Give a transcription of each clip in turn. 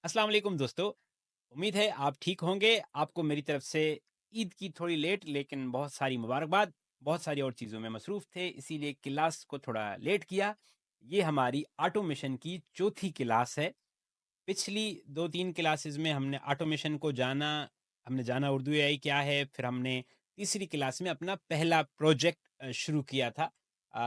अस्सलाम वालेकुम दोस्तों। उम्मीद है आप ठीक होंगे। आपको मेरी तरफ से ईद की थोड़ी लेट लेकिन बहुत सारी मुबारकबाद। बहुत सारी और चीज़ों में मसरूफ़ थे, इसीलिए क्लास को थोड़ा लेट किया। ये हमारी ऑटोमेशन की चौथी क्लास है। पिछली 2-3 क्लासेस में हमने ऑटोमेशन को जाना, हमने जाना उर्दू एआई क्या है, फिर हमने तीसरी क्लास में अपना पहला प्रोजेक्ट शुरू किया था।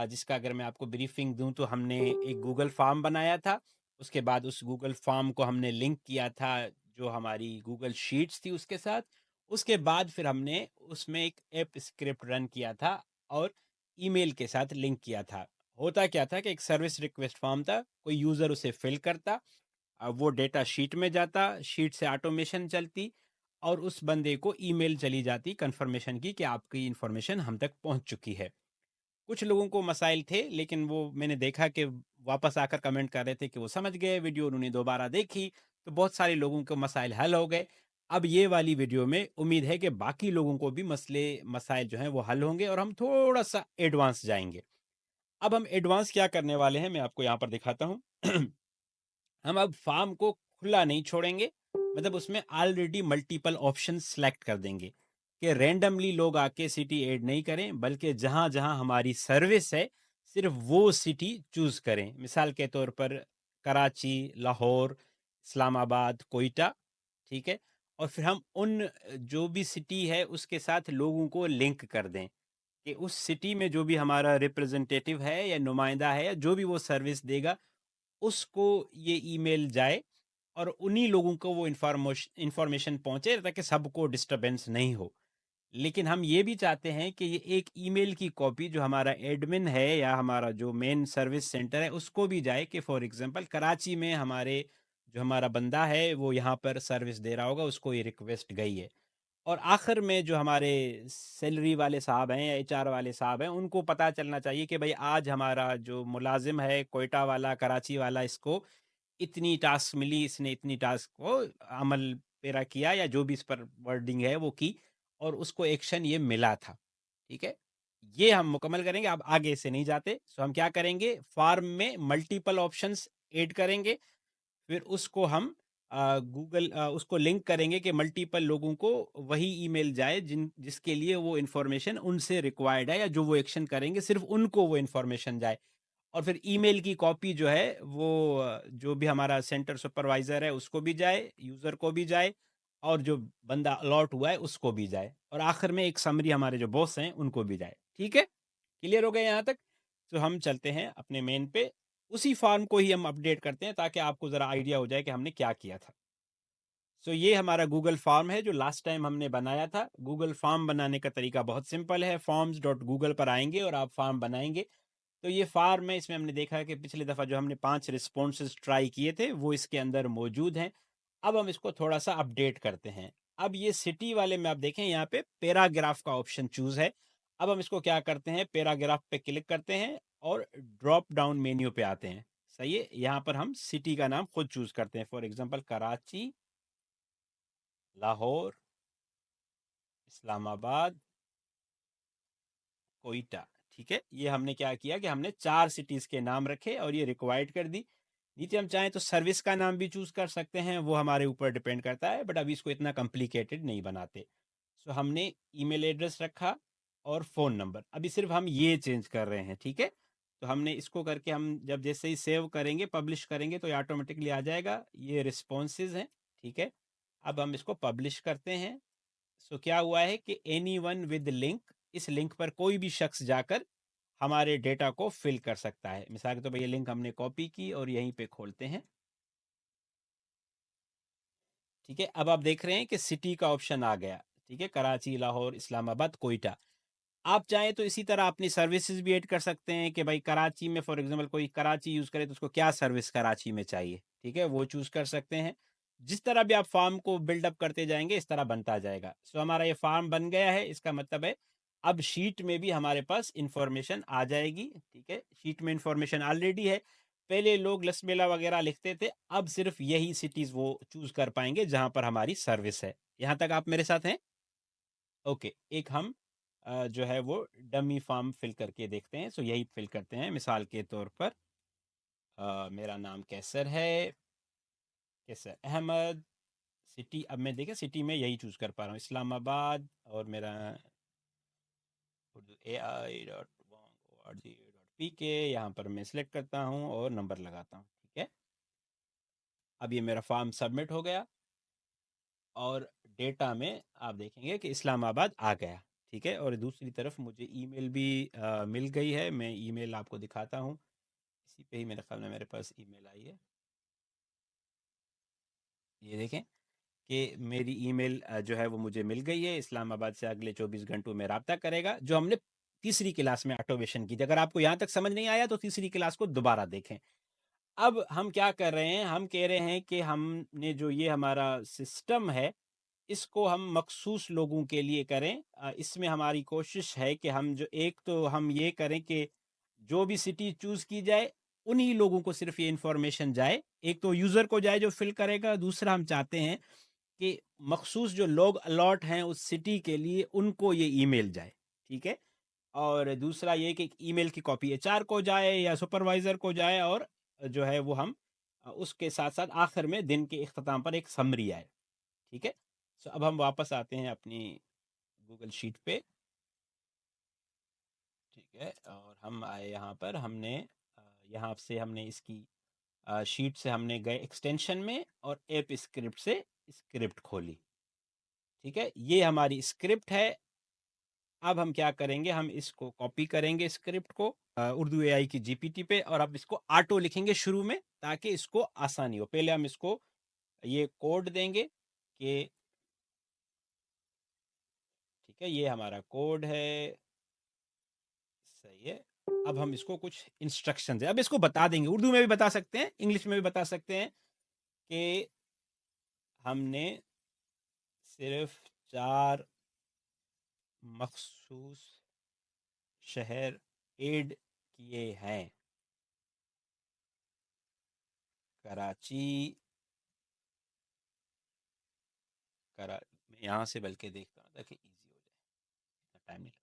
जिसका अगर मैं आपको ब्रीफिंग दूँ तो हमने एक गूगल फॉर्म बनाया था। उसके बाद उस गूगल फॉर्म को हमने लिंक किया था जो हमारी गूगल शीट्स थी उसके साथ। उसके बाद फिर हमने उसमें एक ऐप स्क्रिप्ट रन किया था और ईमेल के साथ लिंक किया था। होता क्या था कि एक सर्विस रिक्वेस्ट फॉर्म था, कोई यूज़र उसे फ़िल करता, अब वो डेटा शीट में जाता, शीट से ऑटोमेशन चलती और उस बंदे को ईमेल चली जाती कन्फर्मेशन की कि आपकी इन्फॉर्मेशन हम तक पहुंच चुकी है। कुछ लोगों को मसाइल थे लेकिन वो मैंने देखा कि वापस आकर कमेंट कर रहे थे कि वो समझ गए, वीडियो उन्होंने दोबारा देखी, तो बहुत सारे लोगों के मसाइल हल हो गए। अब ये वाली वीडियो में उम्मीद है कि बाकी लोगों को भी मसले मसाइल जो हैं वो हल होंगे और हम थोड़ा सा एडवांस जाएंगे। अब हम एडवांस क्या करने वाले हैं मैं आपको यहाँ पर दिखाता हूँ। हम अब फॉर्म को खुला नहीं छोड़ेंगे, मतलब उसमें ऑलरेडी मल्टीपल ऑप्शन सेलेक्ट कर देंगे कि रैंडमली लोग आके सिटी ऐड नहीं करें, बल्कि जहां जहां हमारी सर्विस है सिर्फ वो सिटी चूज करें। मिसाल के तौर पर कराची, लाहौर, इस्लामाबाद, कोयटा, ठीक है। और फिर हम उन जो भी सिटी है उसके साथ लोगों को लिंक कर दें कि उस सिटी में जो भी हमारा रिप्रेजेंटेटिव है या नुमाइंदा है या जो भी वो सर्विस देगा उसको ये ईमेल जाए और उन्हीं लोगों को वो इंफॉर्मेशन पहुंचे ताकि सबको डिस्टरबेंस नहीं हो। लेकिन हम ये भी चाहते हैं कि ये एक ईमेल की कॉपी जो हमारा एडमिन है या हमारा जो मेन सर्विस सेंटर है उसको भी जाए कि फॉर एग्जांपल कराची में हमारे जो हमारा बंदा है वो यहाँ पर सर्विस दे रहा होगा, उसको ये रिक्वेस्ट गई है। और आखिर में जो हमारे सैलरी वाले साहब हैं या एचआर वाले साहब हैं उनको पता चलना चाहिए कि भाई आज हमारा जो मुलाजिम है कोयटा वाला, कराची वाला, इसको इतनी टास्क मिली, इसने इतनी टास्क को अमल पेरा किया या जो भी इस पर वर्डिंग है वो की और उसको एक्शन ये मिला था। ठीक है? ये हम मुकम्मल करेंगे, अब आगे से नहीं जाते। सो हम क्या करेंगे, फॉर्म में मल्टीपल ऑप्शंस ऐड करेंगे, फिर उसको हम उसको लिंक करेंगे कि मल्टीपल लोगों को वही ईमेल जाए जिसके लिए वो इन्फॉर्मेशन उनसे रिक्वायर्ड है या जो वो एक्शन करेंगे सिर्फ़ उनको वो इन्फॉर्मेशन जाए। और फिर ईमेल की कॉपी जो है वो जो भी हमारा सेंटर सुपरवाइज़र है उसको भी जाए, यूज़र को भी जाए और जो बंदा अलॉट हुआ है उसको भी जाए और आखिर में एक समरी हमारे जो बॉस हैं उनको भी जाए। ठीक है? क्लियर हो गया यहाँ तक? तो हम चलते हैं अपने मेन पे, उसी फॉर्म को ही हम अपडेट करते हैं ताकि आपको ज़रा आइडिया हो जाए कि हमने क्या किया था। सो ये हमारा गूगल फॉर्म है जो लास्ट टाइम हमने बनाया था। गूगल फॉर्म बनाने का तरीका बहुत सिंपल है, forms.google पर आएँगे और आप फॉर्म बनाएँगे। तो ये फॉर्म है, इसमें हमने देखा है कि पिछली दफ़ा जो हमने 5 रिस्पॉन्सेज़ ट्राई किए थे, वो इसके अंदर मौजूद हैं। अब हम इसको थोड़ा-सा अपडेट करते हैं। अब ये सिटी वाले में आप देखें यहाँ पे पैराग्राफ का ऑप्शन चूज़ है। अब हम इसको क्या करते हैं, पैराग्राफ पे क्लिक करते हैं और ड्रॉप डाउन मेन्यू पे आते हैं। सही है? यहाँ पर हम सिटी का नाम खुद चूज़ करते हैं। फॉर एग्ज़ाम्पल कराची, लाहौर, इस्लामाबाद, कोयटा, ठीक है? ये हमने क्या किया कि हमने 4 सिटीज़ के नाम रखे और ये रिक्वायर्ड कर दी। नीचे हम चाहें तो सर्विस का नाम भी चूज़ कर सकते हैं, वो हमारे ऊपर डिपेंड करता है, बट अभी इसको इतना कॉम्प्लिकेटेड नहीं बनाते। सो हमने ईमेल एड्रेस रखा और फ़ोन नंबर, अभी सिर्फ़ हम ये चेंज कर रहे हैं, ठीक है? तो हमने इसको करके हम जब जैसे ही सेव करेंगे, पब्लिश करेंगे तो ये ऑटोमेटिकली आ जाएगा। ये रिस्पॉन्सेज़ हैं, ठीक है? अब हम इसको पब्लिश करते हैं। सो क्या हुआ है कि एनीवन विद लिंक, इस लिंक पर कोई भी शख्स जाकर हमारे डेटा को फिल कर सकता है। मिसाल के तौर पर ये लिंक हमने कॉपी की और यहीं पे खोलते हैं। ठीक है, अब आप देख रहे हैं कि सिटी का ऑप्शन आ गया। ठीक है, कराची, लाहौर, इस्लामाबाद, कोयटा। आप चाहें तो इसी तरह अपनी सर्विसेज भी ऐड कर सकते हैं कि भाई कराची में फॉर एग्जांपल कोई कराची यूज़ करे तो उसको क्या सर्विस कराची में चाहिए, ठीक है, वो चूज़ कर सकते हैं। जिस तरह भी आप फॉर्म को बिल्डअप करते जाएंगे इस तरह बनता जाएगा। सो हमारा ये फॉर्म बन गया है, इसका मतलब है अब शीट में भी हमारे पास इंफॉर्मेशन आ जाएगी। ठीक है, शीट में इंफॉर्मेशन ऑलरेडी है। पहले लोग लसमेला वगैरह लिखते थे, अब सिर्फ यही सिटीज़ वो चूज़ कर पाएंगे जहां पर हमारी सर्विस है। यहाँ तक आप मेरे साथ हैं? ओके, एक हम जो है वो डमी फॉर्म फिल करके देखते हैं। सो यही फिल करते हैं, मिसाल के तौर पर मेरा नाम कैसर है कैसर अहमद सिटी। अब मैं देखें सिटी में यही चूज़ कर पा रहा हूँ, इस्लामाबाद, और मेरा उर्दू ai.org.pk, यहाँ पर मैं सिलेक्ट करता हूँ और नंबर लगाता हूँ। ठीक है, अब ये मेरा फॉर्म सबमिट हो गया और डेटा में आप देखेंगे कि इस्लामाबाद आ गया। ठीक है, और दूसरी तरफ मुझे ईमेल भी मिल गई है। मैं ईमेल आपको दिखाता हूँ, इसी पे ही मेरे ख्याल में मेरे पास ईमेल आई है। ये देखें कि मेरी ईमेल जो है वो मुझे मिल गई है। इस्लामाबाद से अगले 24 घंटों में रब्ता करेगा, जो हमने तीसरी क्लास में ऑटोमेशन की थी। अगर आपको यहाँ तक समझ नहीं आया तो तीसरी क्लास को दोबारा देखें। अब हम क्या कर रहे हैं, हम कह रहे हैं कि हमने जो ये हमारा सिस्टम है, इसको हम मखसूस लोगों के लिए करें। इसमें हमारी कोशिश है कि हम जो एक तो हम ये करें कि जो भी सिटी चूज़ की जाए उन्हीं लोगों को सिर्फ ये इंफॉर्मेशन जाए। एक तो यूज़र को जाए जो फिल करेगा, दूसरा हम चाहते हैं कि मखसूस जो लोग अलॉट हैं उस सिटी के लिए उनको ये ईमेल जाए। ठीक है, और दूसरा ये कि ईमेल की कॉपी एचआर को जाए या सुपरवाइज़र को जाए, और जो है वो हम उसके साथ साथ आखिर में दिन के इख्तिताम पर एक समरी आए। ठीक है, सो अब हम वापस आते हैं अपनी गूगल शीट पे। ठीक है, और हम आए यहाँ पर, हमने यहाँ से हमने इसकी शीट से हमने गए एक्सटेंशन में और ऐप स्क्रिप्ट से स्क्रिप्ट खोली। ठीक है, ये हमारी स्क्रिप्ट है। अब हम क्या करेंगे, हम इसको कॉपी करेंगे स्क्रिप्ट को उर्दू एआई की जीपीटी पे, और अब इसको ऑटो लिखेंगे शुरू में ताकि इसको आसानी हो। पहले हम इसको ये कोड देंगे कि ठीक है, ये हमारा कोड है, सही है। अब हम इसको कुछ इंस्ट्रक्शन है, अब इसको बता देंगे, उर्दू में भी बता सकते हैं, इंग्लिश में भी बता सकते हैं कि हमने सिर्फ 4 मखसूस शहर ऐड किए हैं, कराची, मैं यहाँ से बल्कि देखता हूँ ताकि इजी हो जाए, इतना टाइम नहीं लगता।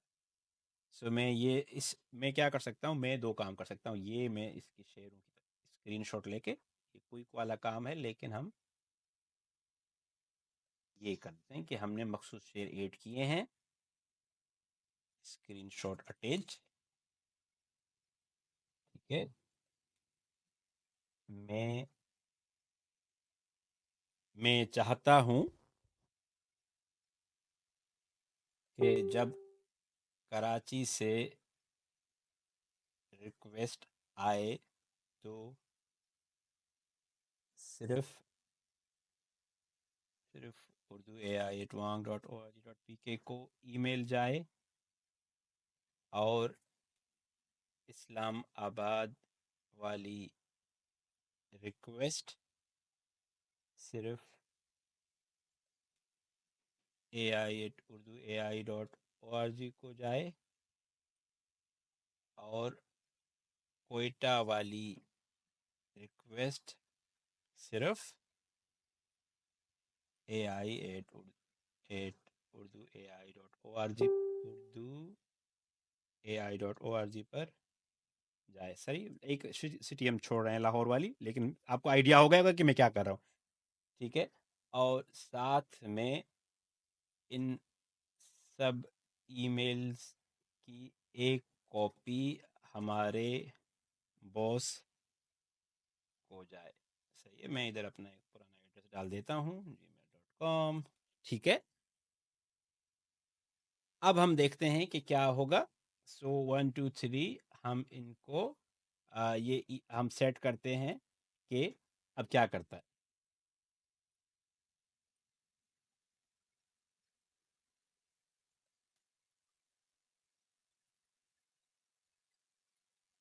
सो मैं ये इस मैं क्या कर सकता हूँ, मैं 2 काम कर सकता हूँ। ये मैं इसकी शेयरों की स्क्रीनशॉट लेके, ये क्विक वाला काम है, लेकिन हम ये करते हैं कि हमने मखसूस शेयर ऐड किए हैं, स्क्रीनशॉट अटैच। ठीक है, मैं मैं चाहता हूँ कि जब कराची से रिक्वेस्ट आए तो सिर्फ सिर्फ उर्दू ai@wang.org.pk को ईमेल जाए, और इस्लामाबाद वाली रिक्वेस्ट सिर्फ ai@urduai.org को जाए, और कोयटा वाली रिक्वेस्ट सिर्फ ai@urduai.org पर जाए। सही, एक सिटी हम छोड़ रहे हैं, लाहौर वाली, लेकिन आपको आइडिया हो गया होगा कि मैं क्या कर रहा हूँ। ठीक है, और साथ में इन सब ईमेल्स की एक कॉपी हमारे बॉस को जाए। सही है, मैं इधर अपना एक पुराना एड्रेस डाल देता हूँ, gmail.com। ठीक है, अब हम देखते हैं कि क्या होगा। सो 1 2 3 हम इनको हम सेट करते हैं कि अब क्या करता है।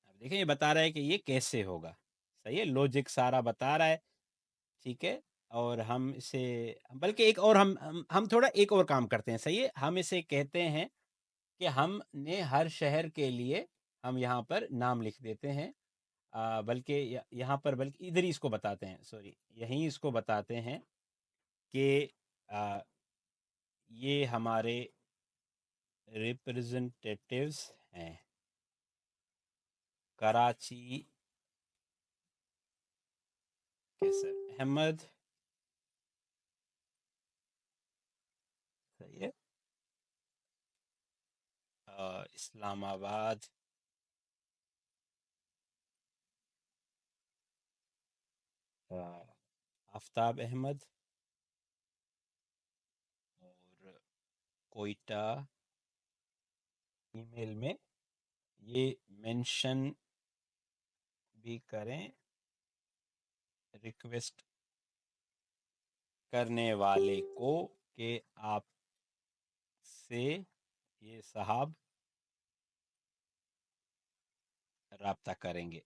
अब देखें, ये बता रहा है कि ये कैसे होगा। सही है, लॉजिक सारा बता रहा है। ठीक है, और हम इसे, बल्कि एक और हम थोड़ा एक और काम करते हैं। सही है, हम इसे कहते हैं कि हमने हर शहर के लिए हम यहाँ पर नाम लिख देते हैं। बल्कि यहाँ पर, बल्कि इधर ही इसको बताते हैं, सॉरी, यहीं इसको बताते हैं कि आ, ये हमारे रिप्रेजेंटेटिव्स हैं, कराची कैसर अहमद اسلام آباد، آفتاب احمد، اور کوئٹہ، ای میل میں یہ مینشن بھی کریں ریکویسٹ کرنے والے کو کہ آپ سے یہ صاحب رابطہ کریں گے.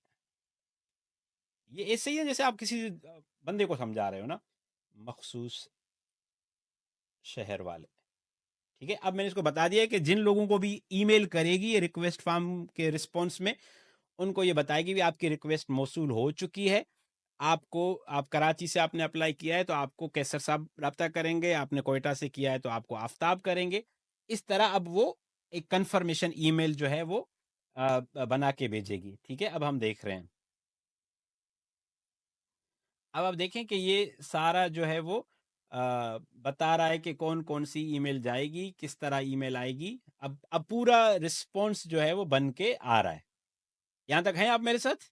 یہ ایسے ہی ہے جیسے آپ کسی بندے کو سمجھا رہے ہو نا، مخصوص شہر والے. ٹھیک ہے، اب میں نے اس کو بتا دیا ہے کہ جن لوگوں کو بھی ای میل کرے گی یہ ریکویسٹ فارم کے رسپانس میں، ان کو یہ بتائے گی بھی آپ کی ریکویسٹ موصول ہو چکی ہے. آپ کراچی سے آپ نے اپلائی کیا ہے تو آپ کو کیسر صاحب رابطہ کریں گے، آپ نے کوئٹہ سے کیا ہے تو آپ کو آفتاب کریں گے. اس طرح اب وہ ایک کنفرمیشن ای میل جو ہے وہ بنا کے بھیجے گی. ٹھیک ہے، اب ہم دیکھ رہے ہیں. اب آپ دیکھیں کہ یہ سارا جو ہے وہ بتا رہا ہے کہ کون کون سی ای میل جائے گی، کس طرح ای میل آئے گی. اب پورا رسپانس جو ہے وہ بن کے آ رہا ہے. یہاں تک ہیں آپ میرے ساتھ؟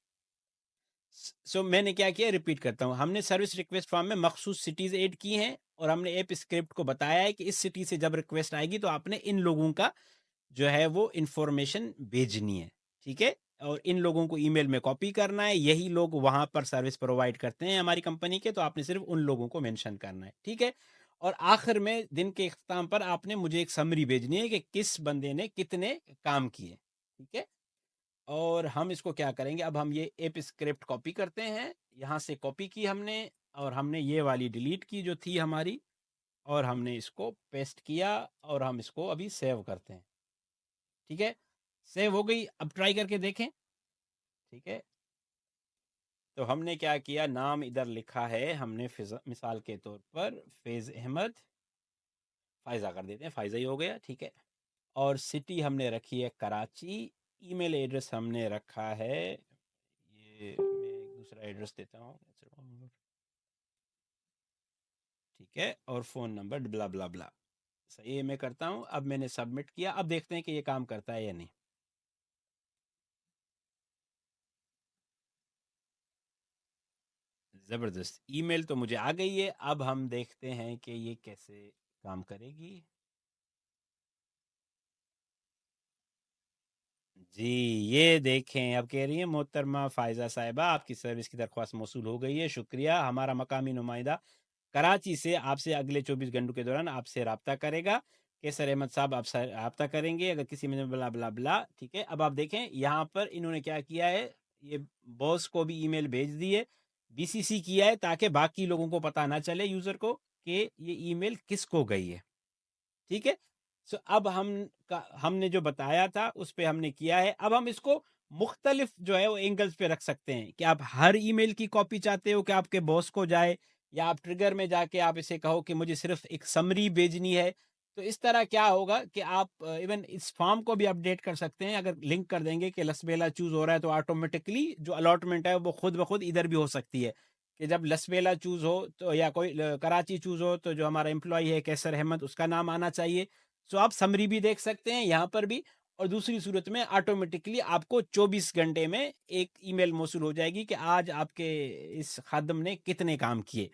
سو میں نے کیا کیا، ریپیٹ کرتا ہوں. ہم نے سروس ریکویسٹ فارم میں مخصوص سٹیز ایڈ کی ہیں، اور ہم نے ایپ اسکرپٹ کو بتایا ہے کہ اس سٹی سے جب ریکویسٹ آئے گی تو آپ نے ان لوگوں کا جو ہے وہ انفارمیشن بھیجنی ہے. ٹھیک ہے، اور ان لوگوں کو ای میل میں کاپی کرنا ہے. یہی لوگ وہاں پر سروس پرووائڈ کرتے ہیں ہماری کمپنی کے، تو آپ نے صرف ان لوگوں کو مینشن کرنا ہے. ٹھیک ہے، اور آخر میں دن کے اختتام پر آپ نے مجھے ایک سمری بھیجنی ہے کہ کس بندے نے کتنے کام کیے. ٹھیک ہے، اور ہم اس کو کیا کریں گے، اب ہم یہ ایپ اسکرپٹ کاپی کرتے ہیں. یہاں سے کاپی کی ہم نے، اور ہم نے یہ والی ڈیلیٹ کی جو تھی ہماری، اور ہم نے اس کو پیسٹ کیا، اور ہم اس کو ابھی سیو کرتے ہیں. ٹھیک ہے، سیو ہو گئی. اب ٹرائی کر کے دیکھیں. ٹھیک ہے، تو ہم نے کیا کیا، نام ادھر لکھا ہے ہم نے مثال کے طور پر فیض احمد، فائزہ کر دیتے ہیں، فائزہ ہی ہو گیا. ٹھیک ہے، اور سٹی ہم نے رکھی ہے کراچی. ای میل ایڈریس ہم نے رکھا ہے، یہ میں ایک دوسرا ایڈریس دیتا ہوں. ٹھیک ہے، اور فون نمبر بلا بلا بلا. صحیح میں کرتا ہوں. اب میں نے سبمٹ کیا. اب دیکھتے ہیں کہ یہ کام کرتا ہے یا نہیں. زبردست، ای میل تو مجھے آ گئی ہے. اب ہم دیکھتے ہیں کہ یہ کیسے کام کرے گی. جی یہ دیکھیں، اب کہہ رہی ہیں محترمہ فائزہ صاحبہ آپ کی سروس کی درخواست موصول ہو گئی ہے، شکریہ. ہمارا مقامی نمائندہ کراچی سے آپ سے اگلے 24 گھنٹوں کے دوران آپ سے رابطہ کرے گا. کیسر احمد صاحب آپ سے رابطہ کریں گے اگر کسی میں بلا بلا بلا. ٹھیک ہے، اب آپ دیکھیں یہاں پر انہوں نے کیا کیا ہے، یہ باس کو بھی ای میل بھیج دی ہے، بی سی سی کیا ہے تاکہ باقی لوگوں کو پتہ نہ چلے، یوزر کو، کہ یہ ای میل کس کو گئی ہے. ٹھیک ہے، سو اب ہم نے جو بتایا تھا اس پہ ہم نے کیا ہے. اب ہم اس کو مختلف جو ہے وہ اینگلز پہ رکھ سکتے ہیں کہ آپ ہر ای میل کی کاپی چاہتے ہو کہ آپ کے باس کو جائے، یا آپ ٹریگر میں جا کے آپ اسے کہو کہ مجھے صرف ایک سمری بھیجنی ہے. تو اس طرح کیا ہوگا کہ آپ ایون اس فارم کو بھی اپڈیٹ کر سکتے ہیں. اگر لنک کر دیں گے کہ لسبیلا چوز ہو رہا ہے تو آٹومیٹکلی جو الاٹمنٹ ہے وہ خود بخود ادھر بھی ہو سکتی ہے کہ جب لسبیلا چوز ہو تو، یا کوئی کراچی چوز ہو تو جو ہمارا امپلائی ہے کیسر احمد اس کا نام آنا چاہیے. سو آپ سمری بھی دیکھ سکتے ہیں یہاں پر بھی. اور دوسری صورت میں آٹومیٹکلی آپ کو 24 گھنٹے میں ایک ای میل موصول ہو جائے گی کہ آج آپ کے اس خادم نے کتنے کام کیے.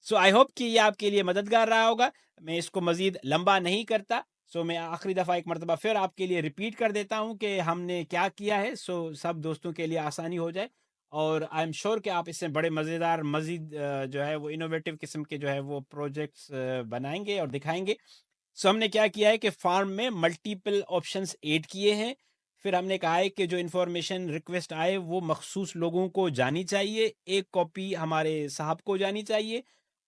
سو آئی ہوپ کہ یہ آپ کے لیے مددگار رہا ہوگا. میں اس کو مزید لمبا نہیں کرتا. سو میں آخری دفعہ ایک مرتبہ پھر آپ کے لیے ریپیٹ کر دیتا ہوں کہ ہم نے کیا کیا ہے، سو سب دوستوں کے لیے آسانی ہو جائے. اور آئی ایم شور کہ آپ اس سے بڑے مزیدار مزید جو ہے وہ انوویٹو قسم کے جو ہے وہ پروجیکٹس بنائیں گے اور دکھائیں گے. سو ہم نے کیا کیا ہے کہ فارم میں ملٹیپل آپشنز ایڈ کیے ہیں. پھر ہم نے کہا ہے کہ جو انفارمیشن ریکویسٹ آئے وہ مخصوص لوگوں کو جانی چاہیے، ایک کاپی ہمارے صاحب کو جانی چاہیے،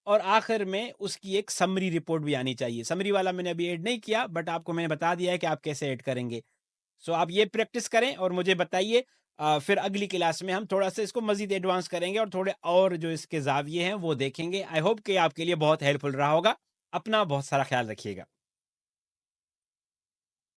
اور آخر میں اس کی ایک سمری رپورٹ بھی آنی چاہیے. سمری والا میں نے ابھی ایڈ نہیں کیا، بٹ آپ کو میں نے بتا دیا ہے کہ آپ کیسے ایڈ کریں گے. سو آپ یہ پریکٹس کریں اور مجھے بتائیے. پھر اگلی کلاس میں ہم تھوڑا سا اس کو مزید ایڈوانس کریں گے اور تھوڑے اور جو اس کے زاویے ہیں وہ دیکھیں گے. آئی ہوپ کہ آپ کے لیے بہت ہیلپ فل رہا ہوگا. اپنا بہت سارا خیال رکھیے گا.